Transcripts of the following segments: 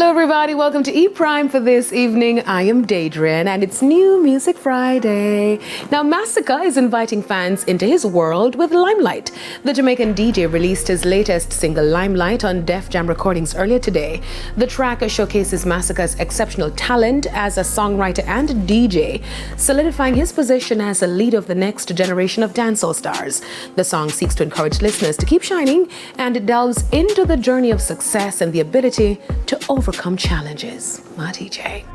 Hello everybody, welcome to E Prime for this evening. I am Daedrin and it's New Music Friday. Now Masicka is inviting fans into his world with Limelight. The Jamaican DJ released his latest single Limelight on Def Jam Recordings earlier today. The track showcases Masicka's exceptional talent as a songwriter and DJ, solidifying his position as a leader of the next generation of dancehall stars. The song seeks to encourage listeners to keep shining, and it delves into the journey of success and the ability to overcome challenges. My DJ.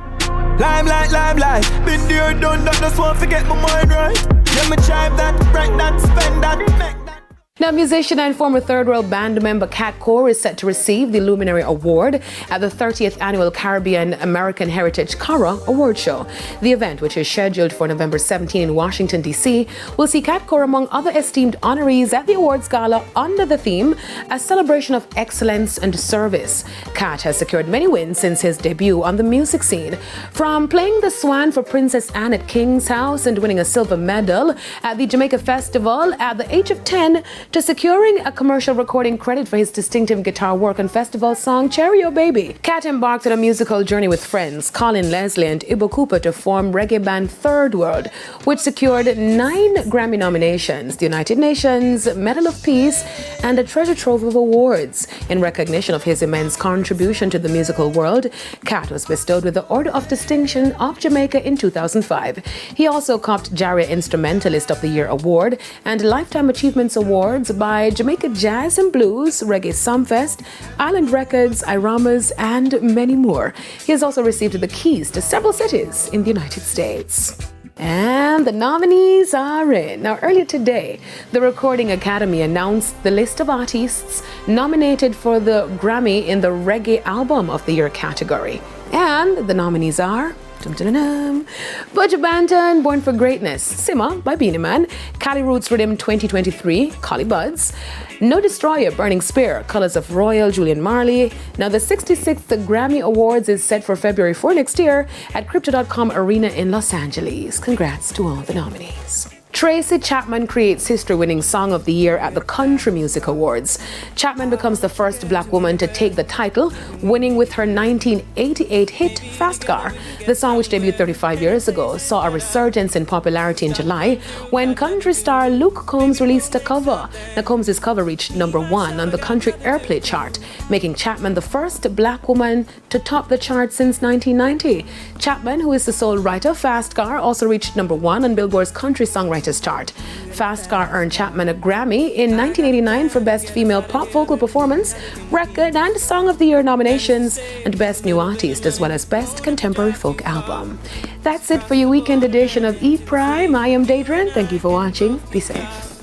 Limelight, limelight. Been there, done that, just won't forget my mind right. Let me drive that, break that, spend that, make that. Now, musician and former Third World band member Cat Core is set to receive the Luminary Award at the 30th Annual Caribbean American Heritage Cara Award Show. The event, which is scheduled for November 17 in Washington, D.C., will see Cat Core among other esteemed honorees at the awards gala under the theme, A Celebration of Excellence and Service. Cat has secured many wins since his debut on the music scene, from playing the Swan for Princess Anne at King's House and winning a silver medal at the Jamaica Festival at the age of 10, to securing a commercial recording credit for his distinctive guitar work on festival song Cherry O Baby. Cat embarked on a musical journey with friends Colin Leslie and Ibo Cooper to form reggae band Third World, which secured 9 Grammy nominations, the United Nations Medal of Peace, and a treasure trove of awards. In recognition of his immense contribution to the musical world, Cat was bestowed with the Order of Distinction of Jamaica in 2005. He also copped Jaria Instrumentalist of the Year Award and Lifetime Achievements Award by Jamaica Jazz and Blues, Reggae Sumfest, Island Records, Iramas, and many more. He has also received the keys to several cities in the United States. And the nominees are in. Now, earlier today, the Recording Academy announced the list of artists nominated for the Grammy in the Reggae Album of the Year category. And the nominees are Buju Banton, Born for Greatness, Simma by Beenie Man, Cali Roots Rhythm 2023, Collie Buds, No Destroyer, Burning Spear, Colors of Royal, Julian Marley. Now the 66th Grammy Awards is set for February 4 next year at Crypto.com Arena in Los Angeles. Congrats to all the nominees. Tracy Chapman creates history-winning Song of the Year at the Country Music Awards. Chapman becomes the first black woman to take the title, winning with her 1988 hit Fast Car. The song, which debuted 35 years ago, saw a resurgence in popularity in July when country star Luke Combs released a cover. Now, Combs' cover reached #1 on the country airplay chart, making Chapman the first black woman to top the chart since 1990. Chapman, who is the sole writer of Fast Car, also reached #1 on Billboard's Country Songwriters chart. Fast Car earned Chapman a Grammy in 1989 for Best Female Pop Vocal Performance, Record and Song of the Year nominations, and Best New Artist, as well as Best Contemporary Folk Album. That's it for your weekend edition of E Prime. I am Daedrin. Thank you for watching. Be safe.